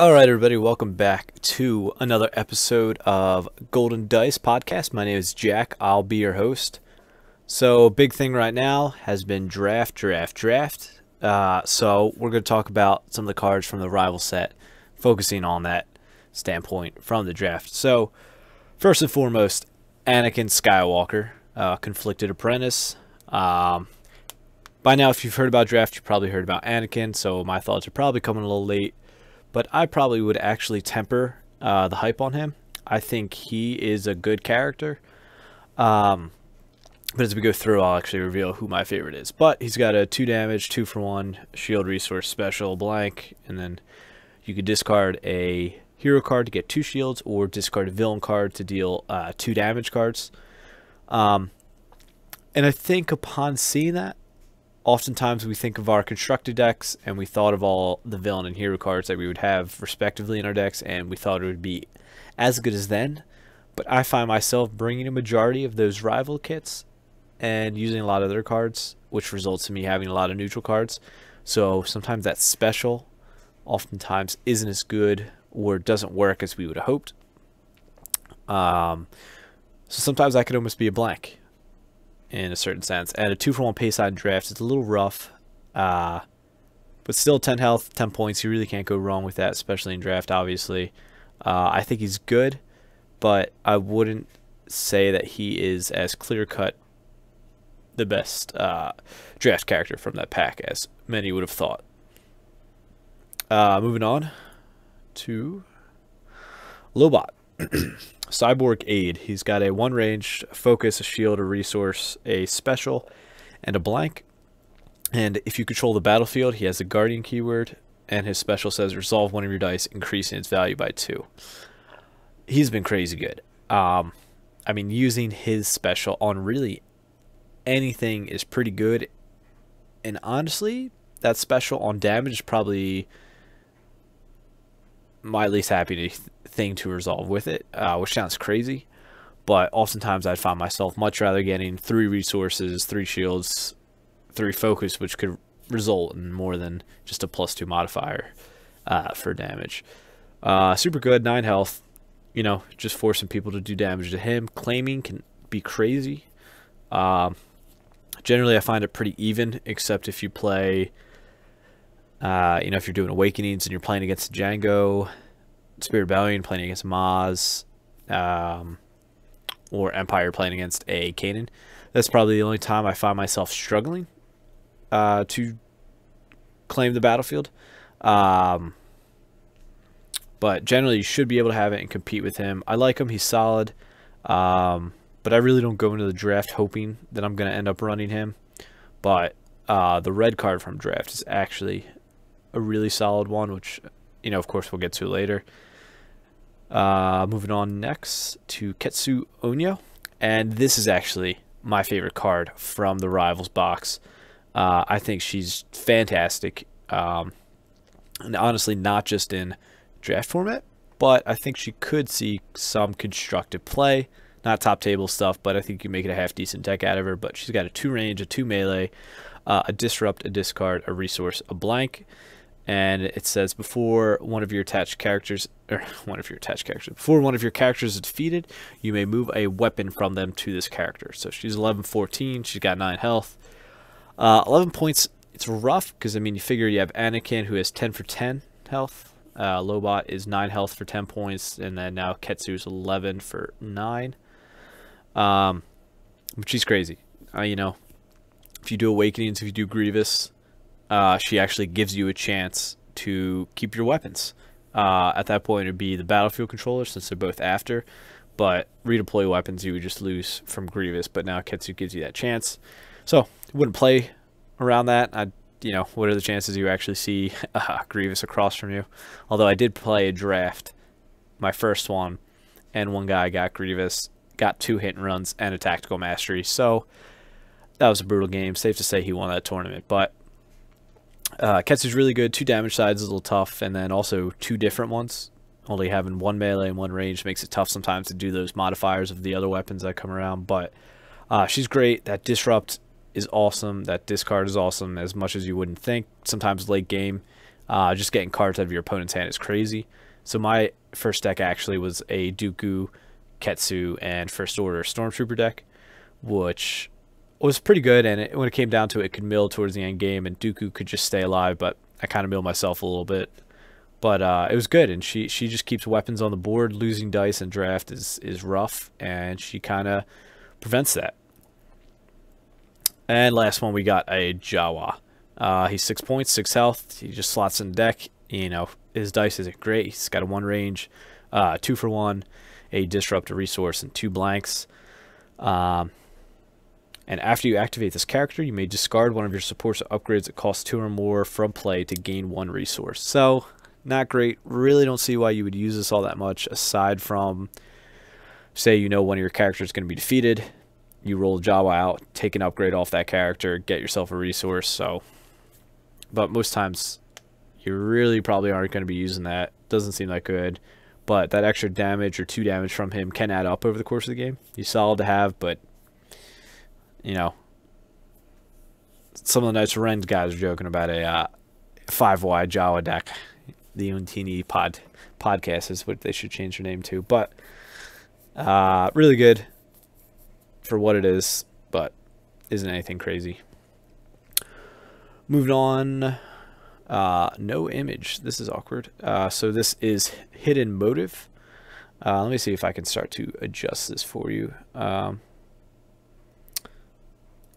Alright everybody, welcome back to another episode of Golden Dice Podcast. My name is Jack, I'll be your host. So, big thing right now has been draft. So, we're going to talk about some of the cards from the rival set, focusing on that standpoint from the draft. So, first and foremost, Anakin Skywalker, Conflicted Apprentice. By now, if you've heard about draft, you've probably heard about Anakin, so my thoughts are probably coming a little late. But I probably would actually temper the hype on him. I think he is a good character. But as we go through, I'll actually reveal who my favorite is. But he's got a 2 damage, 2 for 1, shield resource special, blank. And then you could discard a hero card to get 2 shields, or discard a villain card to deal 2 damage cards. And I think upon seeing that, oftentimes we think of our constructed decks and we thought of all the villain and hero cards that we would have respectively in our decks, and we thought it would be as good as then. But I find myself bringing a majority of those rival kits and using a lot of their cards, which results in me having a lot of neutral cards. So sometimes that special oftentimes isn't as good or doesn't work as we would have hoped. So sometimes that could almost be a blank in a certain sense. And a 2-for-1 pace side draft is a little rough, but still 10 health, 10 points. You really can't go wrong with that, especially in draft, obviously. I think he's good, but I wouldn't say that he is as clear-cut the best draft character from that pack as many would have thought. Moving on to Lobot. Cyborg Aid. He's got a 1 range, a focus, a shield, a resource, a special, and a blank. And if you control the battlefield, he has a guardian keyword, and his special says resolve one of your dice, increasing its value by 2. He's been crazy good. I mean, using his special on really anything is pretty good. And honestly, that special on damage is probably my least happy thing to resolve with it, which sounds crazy, but oftentimes I'd find myself much rather getting 3 resources, 3 shields, 3 focus, which could result in more than just a +2 modifier for damage. Super good, 9 health, you know, just forcing people to do damage to him. Claiming can be crazy. Generally I find it pretty even, except if you play if you're doing Awakenings and you're playing against Django, Spirit Rebellion playing against Maz, or Empire playing against a Kanan, that's probably the only time I find myself struggling to claim the battlefield. But generally you should be able to have it and compete with him. I like him, he's solid, but I really don't go into the draft hoping that I'm going to end up running him. But the red card from draft is actually a really solid one, which, you know, of course we'll get to later. Moving on next to Ketsu Onyo, and this is actually my favorite card from the Rivals box. I think she's fantastic, and honestly not just in draft format, but I think she could see some constructive play. Not top table stuff, but I think you make it a half decent deck out of her. But she's got a 2 range, a 2 melee, a disrupt, a discard, a resource, a blank. And it says before one of your attached characters, before one of your characters is defeated, you may move a weapon from them to this character. So she's 11-14, she's got 9 health. 11 points, it's rough, because I mean, you figure you have Anakin, who has 10 for 10 health. Lobot is 9 health for 10 points, and then now Ketsu is 11 for 9. But she's crazy. You know, if you do Awakenings, if you do Grievous, she actually gives you a chance to keep your weapons. At that point, it would be the battlefield controller, since they're both after. But redeploy weapons, you would just lose from Grievous. But now Ketsu gives you that chance. So, wouldn't play around that. You know, what are the chances you actually see Grievous across from you? Although I did play a draft, my first one, and one guy got Grievous, got 2 hit and runs, and a tactical mastery. So, that was a brutal game. Safe to say he won that tournament. But Ketsu's really good. 2 damage sides is a little tough, and then also 2 different ones. Only having 1 melee and 1 range makes it tough sometimes to do those modifiers of the other weapons that come around. But she's great. That disrupt is awesome. That discard is awesome, as much as you wouldn't think. Sometimes late game, Just getting cards out of your opponent's hand is crazy. So my first deck actually was a Dooku, Ketsu, and First Order Stormtrooper deck, which was pretty good. And when it came down to it, it could mill towards the end game, and Dooku could just stay alive. But I kind of milled myself a little bit. But it was good, and she just keeps weapons on the board. Losing dice and draft is rough, and she kind of prevents that. And last one, we got a Jawa. He's 6 points, 6 health. He just slots in the deck. You know, his dice isn't great. He's got a 1 range, 2 for 1, a disrupt, a resource, and 2 blanks. And after you activate this character, you may discard one of your supports or upgrades that cost 2 or more from play to gain 1 resource. So, not great. Really don't see why you would use this all that much, aside from, say, you know one of your characters is going to be defeated. You roll Jawa out, take an upgrade off that character, get yourself a resource. So, but most times, you really probably aren't going to be using that. Doesn't seem that good. But that extra damage or 2 damage from him can add up over the course of the game. He's solid to have, but, you know, some of the Knights of Ren guys are joking about a 5-wide Jawa deck. The Untini podcast is what they should change their name to. But really good for what it is, but isn't anything crazy. Moving on. No image. This is awkward. So this is Hidden Motive. Let me see if I can start to adjust this for you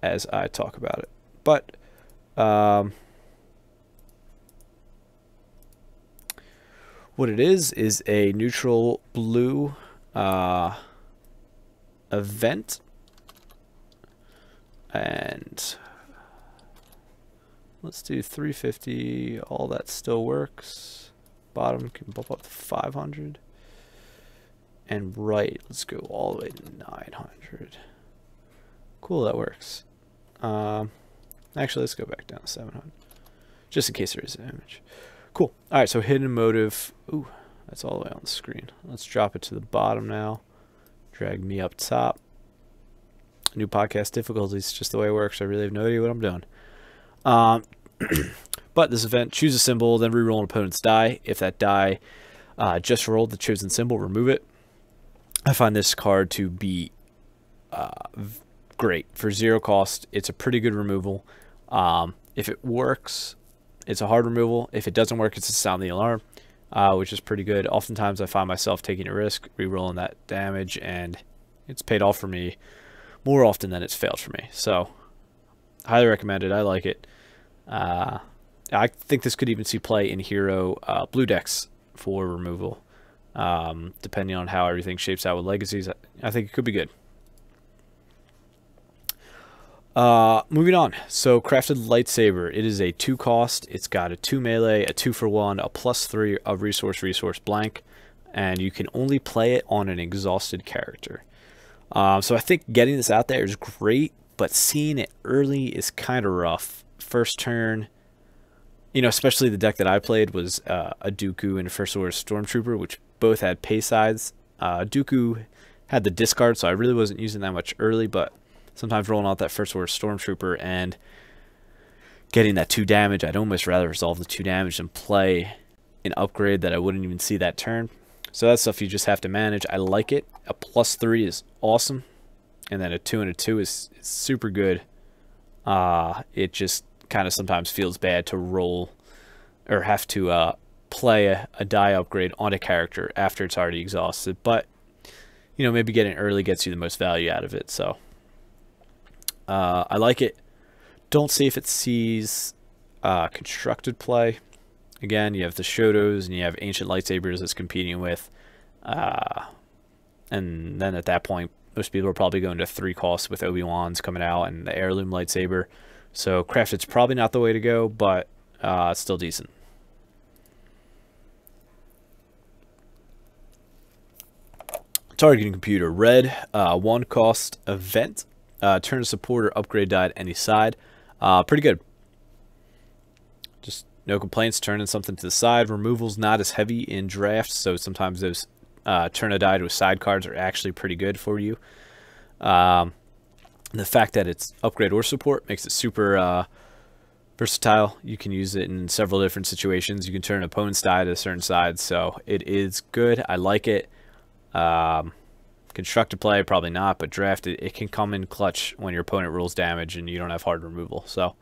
as I talk about it. But what it is a neutral blue event, and let's do 350. All that still works. Bottom can bump up to 500, and right, let's go all the way to 900. Cool, that works. Actually, let's go back down to 700, just in case there is an image. Cool. All right, so Hidden Motive. Ooh, that's all the way on the screen. Let's drop it to the bottom now. Drag me up top. New podcast difficulties, just the way it works. I really have no idea what I'm doing. But this event, choose a symbol, then reroll an opponent's die. If that die just rolled the chosen symbol, remove it. I find this card to be great. For 0 cost, it's a pretty good removal. If it works, it's a hard removal. If it doesn't work, it's a sound the alarm, which is pretty good. Oftentimes, I find myself taking a risk, rerolling that damage, and it's paid off for me more often than it's failed for me. So, highly recommend it. I like it. I think this could even see play in Hero blue decks for removal, depending on how everything shapes out with legacies. I think it could be good. Moving on. So Crafted Lightsaber. It is a 2 cost. It's got a 2 melee, a 2 for 1, a +3 of resource blank, and you can only play it on an exhausted character. So I think getting this out there is great, but seeing it early is kind of rough. First turn, you know, especially the deck that I played was a Dooku and First Order Stormtrooper, which both had pay sides. Dooku had the discard, so I really wasn't using that much early, but sometimes rolling out that First Order Stormtrooper and getting that 2 damage, I'd almost rather resolve the 2 damage than play an upgrade that I wouldn't even see that turn. So that's stuff you just have to manage. I like it. A +3 is awesome, and then a 2 and a 2 is super good. It just kind of sometimes feels bad to roll or have to play a die upgrade on a character after it's already exhausted. But, you know, maybe getting early gets you the most value out of it. So I like it. Don't see if it sees constructed play. Again, you have the Shotos and you have Ancient Lightsabers it's competing with. And then at that point, most people are probably going to 3 costs with Obi-Wan's coming out and the Heirloom Lightsaber. So Crafted's probably not the way to go, but it's still decent. Targeting computer. Red, 1 cost event. Turn a support or upgrade die at any side. Pretty good. Just no complaints. Turning something to the side. Removal's not as heavy in drafts, so sometimes those turn a die to a side cards are actually pretty good for you. The fact that it's upgrade or support makes it super Versatile. You can use it in several different situations. You can turn an opponent's die to a certain side, so it is good. I like it. Constructed play, probably not, but drafted, it can come in clutch when your opponent rolls damage and you don't have hard removal. So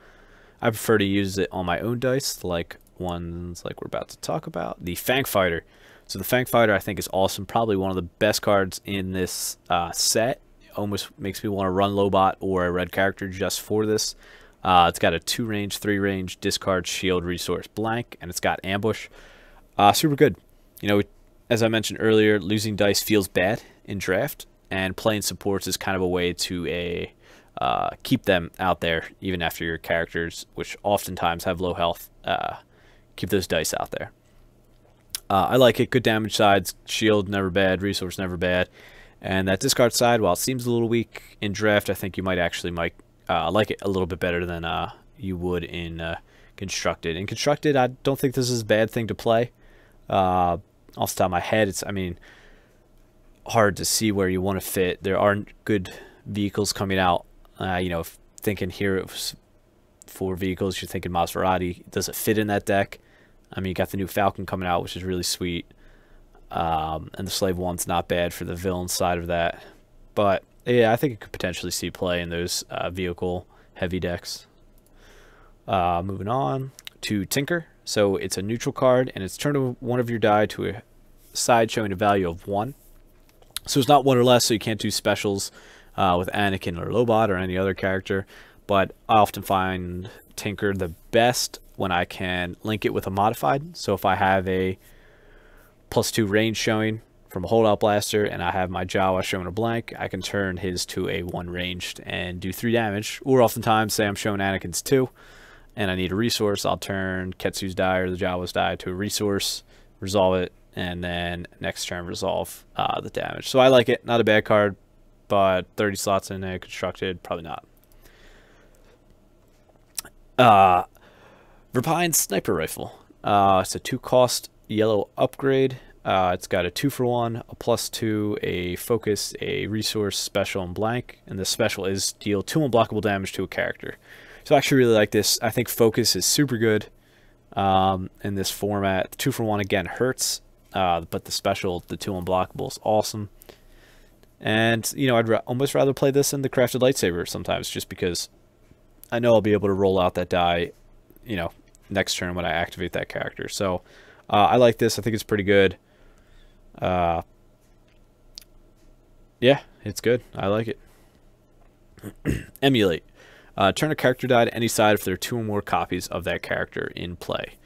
I prefer to use it on my own dice, like ones like we're about to talk about. The Fang Fighter. So the Fang Fighter I think is awesome. Probably one of the best cards in this set. Almost makes me want to run Lobot or a red character just for this. It's got a 2 range, 3 range, discard, shield, resource, blank, and it's got ambush. Super good. You know, as I mentioned earlier, losing dice feels bad in draft, and playing supports is kind of a way to keep them out there even after your characters, which oftentimes have low health, keep those dice out there. I like it. Good damage sides, shield never bad, resource never bad, and that discard side, while it seems a little weak in draft, I think you might actually like it a little bit better than you would in constructed. In constructed, I don't think this is a bad thing to play. Off the top of my head, it's hard to see where you want to fit. There aren't good vehicles coming out. You know, thinking here it was 4 vehicles, you're thinking Maserati. Does it fit in that deck? I mean, you got the new Falcon coming out, which is really sweet. And the Slave One's not bad for the villain side of that. But yeah, I think it could potentially see play in those vehicle heavy decks. Moving on to Tinker. So it's a neutral card, and it's turn one of your die to a side showing a value of 1. So it's not 1 or less, so you can't do specials with Anakin or Lobot or any other character. But I often find Tinker the best when I can link it with a modified. So if I have a +2 range showing from a holdout blaster, and I have my Jawa showing a blank, I can turn his to a 1 ranged and do 3 damage. Or oftentimes, say I'm showing Anakin's 2, and I need a resource, I'll turn Ketsu's die or the Jawa's die to a resource, resolve it, and then next turn resolve the damage. So I like it. Not a bad card, but 30 slots in a constructed, probably not. Verpine Sniper Rifle. It's a 2-cost yellow upgrade. It's got a 2-for-1, a +2, a focus, a resource, special, and blank. And the special is deal 2 unblockable damage to a character. So I actually really like this. I think focus is super good in this format. The 2-for-1 again hurts, but the special, the 2 unblockable, is awesome. And you know, I'd almost rather play this than the crafted lightsaber sometimes, just because I know I'll be able to roll out that die, you know, next turn when I activate that character. So I like this. I think it's pretty good. Yeah, it's good. I like it. Emulate. Turn a character die to any side if there are 2 or more copies of that character in play.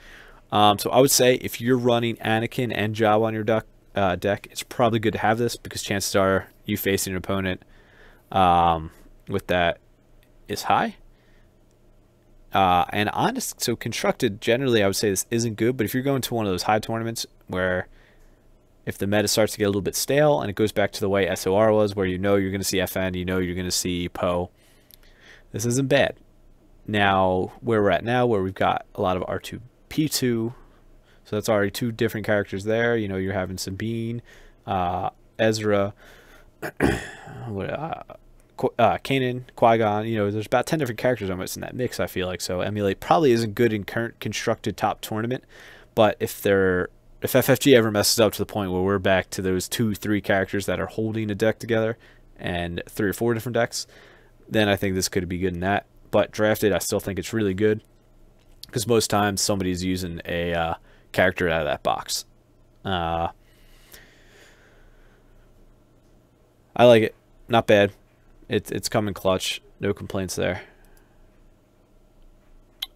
So I would say if you're running Anakin and Jawa on your deck, it's probably good to have this, because chances are you facing an opponent with that is high. And honest, so constructed, generally I would say this isn't good, but if you're going to one of those high tournaments where if the meta starts to get a little bit stale and it goes back to the way SOR was, where you know you're going to see FN, you know you're going to see Poe, this isn't bad. Now, where we're at now, where we've got a lot of R2-P2, so that's already 2 different characters there. You know, you're having Sabine, Ezra, Kanan, Qui-Gon. You know, there's about 10 different characters almost in that mix, I feel like. So Emulate probably isn't good in current constructed top tournament, but if FFG ever messes up to the point where we're back to those 2-3 characters that are holding a deck together and 3 or 4 different decks, then I think this could be good in that. But drafted, I still think it's really good, because most times somebody's using a character out of that box. I like it. Not bad. It's coming clutch. No complaints there.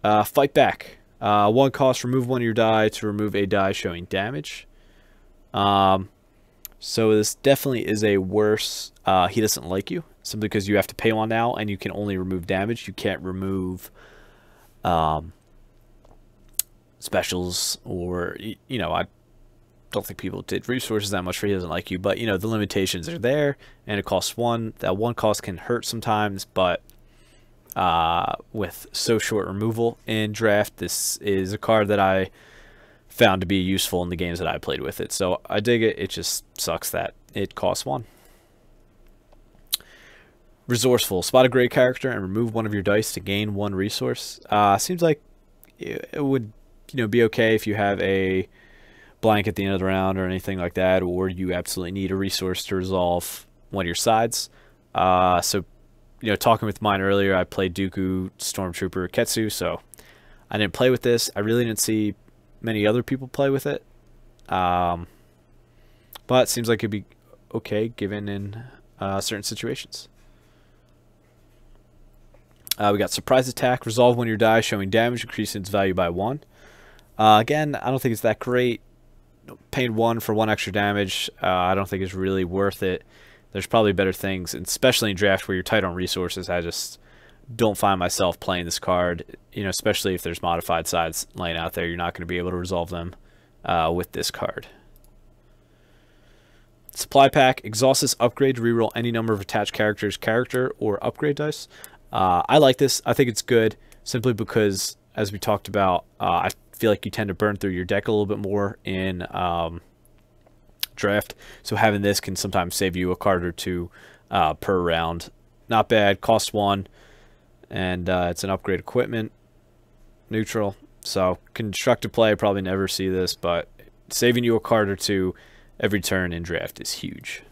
Fight Back. 1 cost, remove 1 of your die to remove a die showing damage. So this definitely is a worse he doesn't like you, simply because you have to pay 1 now and you can only remove damage. You can't remove specials, or, you know, I don't think people did resources that much for he doesn't like you, but you know, the limitations are there, and it costs 1. That 1 cost can hurt sometimes, but with so short removal in draft, this is a card that I found to be useful in the games that I played with it. So I dig it. It just sucks that it costs 1. Resourceful. Spot a gray character and remove one of your dice to gain one resource. Seems like it would, be okay if you have a blank at the end of the round or anything like that, or you absolutely need a resource to resolve one of your sides. So, talking with mine earlier, I played Dooku, Stormtrooper, Ketsu, so I didn't play with this. I really didn't see many other people play with it. But it seems like it'd be okay given in certain situations. We got Surprise Attack. Resolve one of your die showing damage, increasing its value by 1. Again, I don't think it's that great. Paying 1 for 1 extra damage, I don't think is really worth it. There's probably better things, and especially in draft where you're tight on resources. I just don't find myself playing this card, especially if there's modified sides laying out there. You're not going to be able to resolve them with this card. Supply Pack. Exhaust this upgrade to reroll any number of attached characters' character or upgrade dice. I like this. I think it's good simply because, as we talked about, I feel like you tend to burn through your deck a little bit more in draft. So having this can sometimes save you a card or two per round. Not bad. Cost 1. And it's an upgrade equipment. Neutral. So constructed play, probably never see this, but saving you a card or two every turn in draft is huge.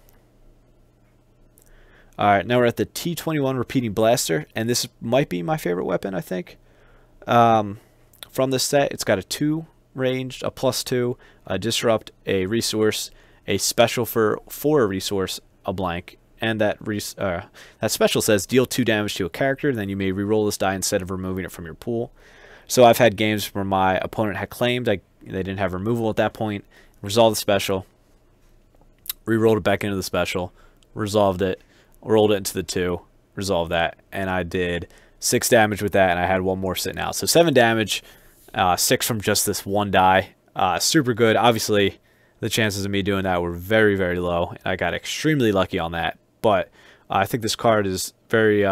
Alright, now we're at the T21 Repeating Blaster, and this might be my favorite weapon, I think. From this set, it's got a 2 ranged, a +2, a disrupt, a resource, a special for a resource, a blank, and that special says deal 2 damage to a character, then you may reroll this die instead of removing it from your pool. So I've had games where my opponent had claimed they didn't have removal at that point, resolved the special, rerolled it back into the special, resolved it, rolled it into the 2, resolved that, and I did 6 damage with that, and I had 1 more sitting out. So 7 damage, 6 from just this 1 die. Super good. Obviously, the chances of me doing that were very, very low. I got extremely lucky on that, but I think this card is very,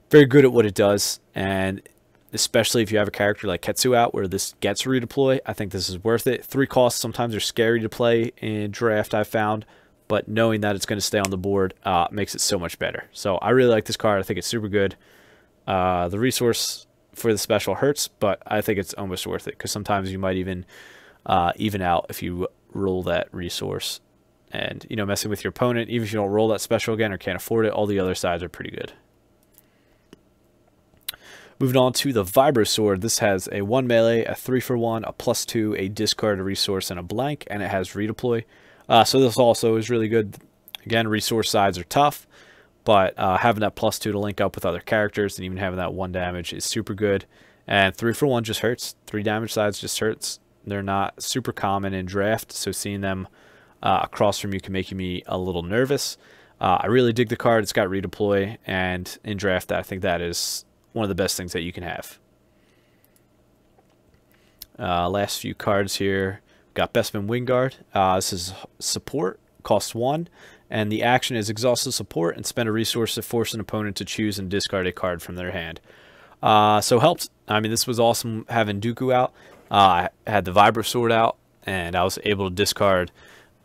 very good at what it does, and especially if you have a character like Ketsu out where this gets redeploy, I think this is worth it. 3 costs sometimes are scary to play in draft, I've found, but knowing that it's going to stay on the board makes it so much better. So I really like this card. I think it's super good. The resource for the special hurts, but I think it's almost worth it because sometimes you might even out if you roll that resource. And, messing with your opponent, even if you don't roll that special again or can't afford it, all the other sides are pretty good. Moving on to the Vibro Sword. This has a 1 melee, a 3 for 1, a +2, a discard, a resource, and a blank, and it has redeploy. So this also is really good. Again, resource sides are tough, but having that +2 to link up with other characters and even having that 1 damage is super good. And 3 for 1 just hurts. 3 damage sides just hurts. They're not super common in draft, so seeing them across from you can make me a little nervous. I really dig the card. It's got redeploy, and in draft, I think that is one of the best things that you can have. Last few cards here. Got Bespin Wingguard. This is support, costs 1, and the action is exhaust the support and spend a resource to force an opponent to choose and discard a card from their hand. So helped. I mean, this was awesome having Dooku out. I had the Vibro Sword out, and I was able to discard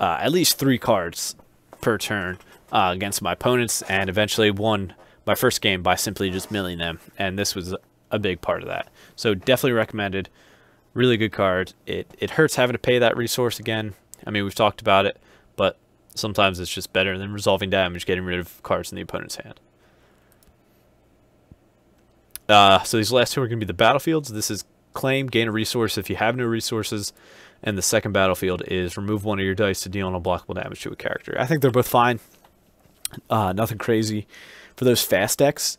at least 3 cards per turn against my opponents, and eventually won my first game by simply just milling them, and this was a big part of that. So definitely recommended. Really good card. It hurts having to pay that resource again. I mean, we've talked about it, but sometimes it's just better than resolving damage, getting rid of cards in the opponent's hand. So these last 2 are going to be the battlefields. This is claim, gain a resource if you have no resources, and the second battlefield is remove 1 of your dice to deal unblockable damage to a character. I think they're both fine. Nothing crazy. For those fast decks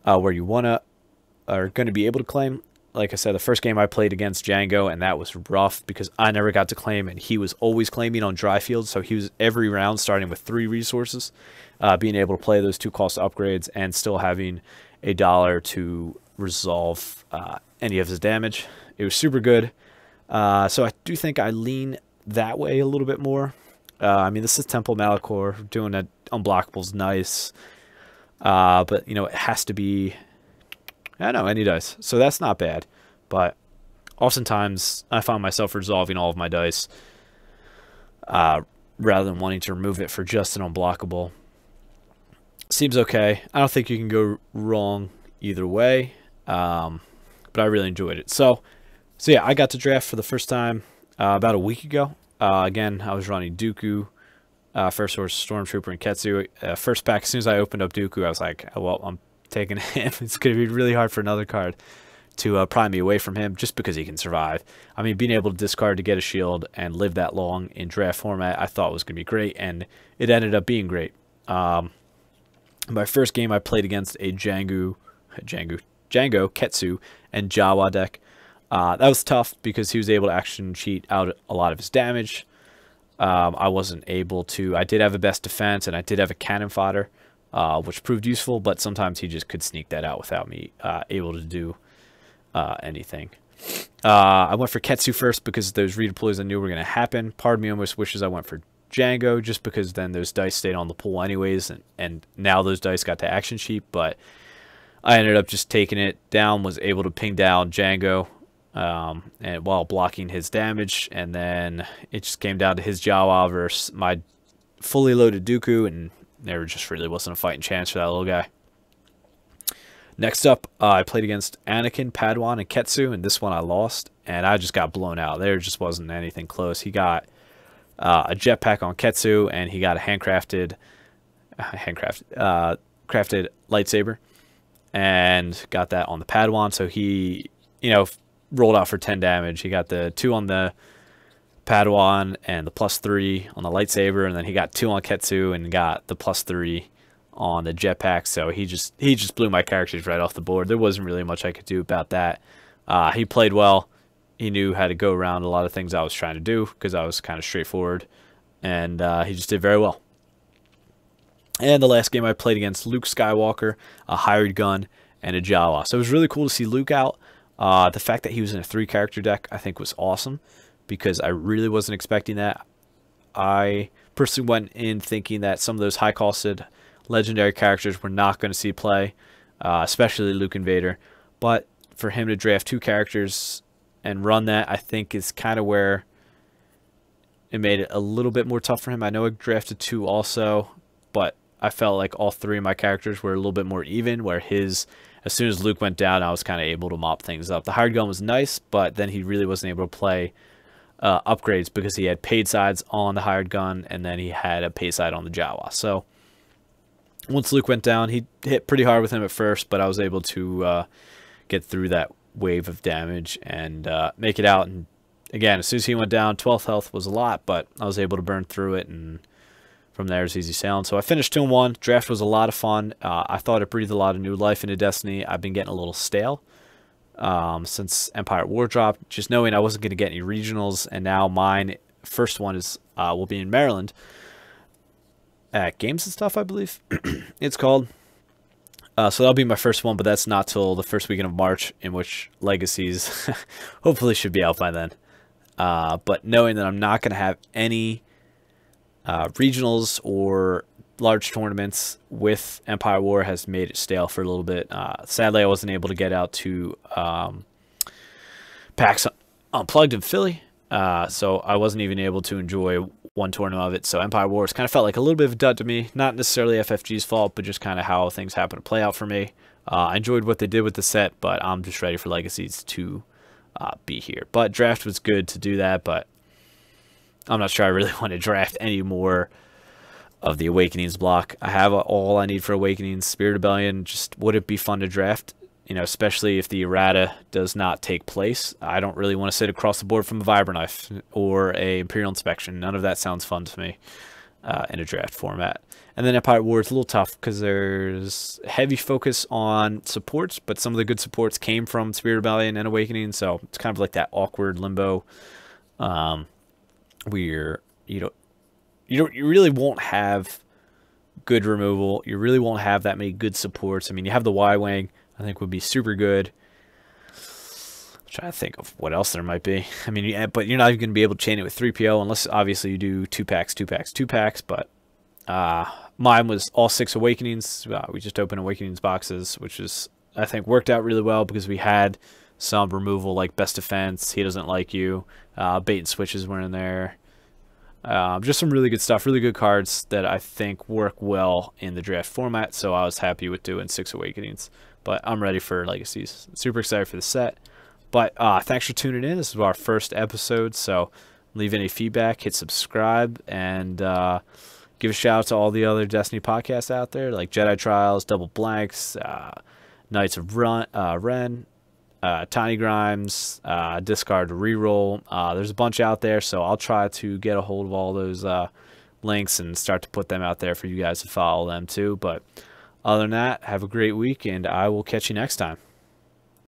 where you are going to be able to claim, like I said, the first game I played against Django, and that was rough because I never got to claim, and he was always claiming on dry fields, so he was every round starting with 3 resources, being able to play those 2 cost upgrades and still having a dollar to resolve any of his damage. It was super good. So I do think I lean that way a little bit more. I mean, this is Temple Malachor. Doing that unblockable is nice. But, it has to be, I don't know, any dice. So that's not bad. But oftentimes I find myself resolving all of my dice rather than wanting to remove it for just an unblockable. Seems okay. I don't think you can go wrong either way, but I really enjoyed it. So yeah, I got to draft for the first time about a week ago. Again, I was running Dooku, First Order Stormtrooper, and Ketsu. First pack, as soon as I opened up Dooku, I was like, well, I'm taking him. It's going to be really hard for another card to pry me away from him just because he can survive. I mean, being able to discard to get a shield and live that long in draft format, I thought was going to be great, and it ended up being great. My first game, I played against a Django, Ketsu, and Jawa deck. That was tough because he was able to action cheat out a lot of his damage. I wasn't able to. I did have a best defense, and I did have a cannon fodder, which proved useful, but sometimes he just could sneak that out without me able to do anything. I went for Ketsu first because those redeploys I knew were going to happen. Part of me almost wishes I went for Django just because then those dice stayed on the pool anyways, and now those dice got to action cheat, but I ended up just taking it down, was able to ping down Django and while blocking his damage, and then it just came down to his Jawa versus my fully loaded Dooku, and there just really wasn't a fighting chance for that little guy. Next up, I played against Anakin, Padawan, and Ketsu, and this one I lost, and I just got blown out. There just wasn't anything close. He got a jetpack on Ketsu, and he got a crafted lightsaber, and got that on the Padawan. So he, rolled out for 10 damage. He got the 2 on the Padawan and the +3 on the lightsaber, and then he got 2 on Ketsu and got the +3 on the jetpack. So he just blew my characters right off the board. There wasn't really much I could do about that. He played well. He knew how to go around a lot of things I was trying to do because I was kind of straightforward, and he just did very well. And the last game I played against Luke Skywalker, a hired gun, and a Jawa. So it was really cool to see Luke out. The fact that he was in a 3-character deck I think was awesome because I really wasn't expecting that. I personally went in thinking that some of those high-costed legendary characters were not going to see play, especially Luke and Vader. But for him to draft 2 characters and run that, I think is kind of where it made it a little bit more tough for him. I know I drafted 2 also, but I felt like all 3 of my characters were a little bit more even, where his, as soon as Luke went down, I was kind of able to mop things up. The hired gun was nice, but then he really wasn't able to play upgrades because he had paid sides on the hired gun, and then he had a paid side on the Jawa. So once Luke went down, he hit pretty hard with him at first, but I was able to get through that wave of damage and make it out. And again, as soon as he went down, 12th health was a lot, but I was able to burn through it, and from there it's easy sailing. So I finished 2-1. Draft was a lot of fun. I thought it breathed a lot of new life into Destiny. I've been getting a little stale since Empire War dropped, just knowing I wasn't going to get any regionals, and now mine first one is will be in Maryland at Games and Stuff, I believe it's called. So that'll be my first one, but that's not till the first weekend of March, in which Legacies hopefully should be out by then. But knowing that I'm not going to have any regionals or large tournaments with Empire War has made it stale for a little bit. Sadly, I wasn't able to get out to PAX Unplugged in Philly, so I wasn't even able to enjoy one tournament of it. So Empire Wars kind of felt like a little bit of a dud to me. Not necessarily FFG's fault, but just kind of how things happen to play out for me. I enjoyed what they did with the set, but I'm just ready for Legacies to be here. But draft was good to do that, but I'm not sure I really want to draft any more of the Awakenings block. I have all I need for Awakenings. Spirit Rebellion, just would it be fun to draft? Especially if the errata does not take place. I don't really want to sit across the board from a Vibraknife or a Imperial Inspection. None of that sounds fun to me in a draft format. And then Empire War is a little tough because there's heavy focus on supports, but some of the good supports came from Spirit Rebellion and Awakening, so it's kind of like that awkward limbo where you really won't have good removal. You really won't have that many good supports. I mean, you have the Y-Wing, I think would be super good. I'm trying to think of what else there might be. I mean, but you're not even going to be able to chain it with 3PO unless obviously you do 2-packs, 2-packs, 2-packs. But mine was all 6 Awakenings. We just opened Awakenings boxes, which is, I think, worked out really well because we had some removal like Best Defense, He Doesn't Like You, bait and switches were in there. Just some really good stuff, really good cards that I think work well in the draft format. So I was happy with doing Six Awakenings, but I'm ready for Legacies. Super excited for the set. But thanks for tuning in. This is our first episode, so leave any feedback, hit subscribe, and give a shout out to all the other Destiny podcasts out there, like Jedi Trials, Double Blanks, Knights of Ren, Tiny Grimes, Discard to Reroll. There's a bunch out there, so I'll try to get a hold of all those links and start to put them out there for you guys to follow them too. But other than that, have a great week, and I will catch you next time.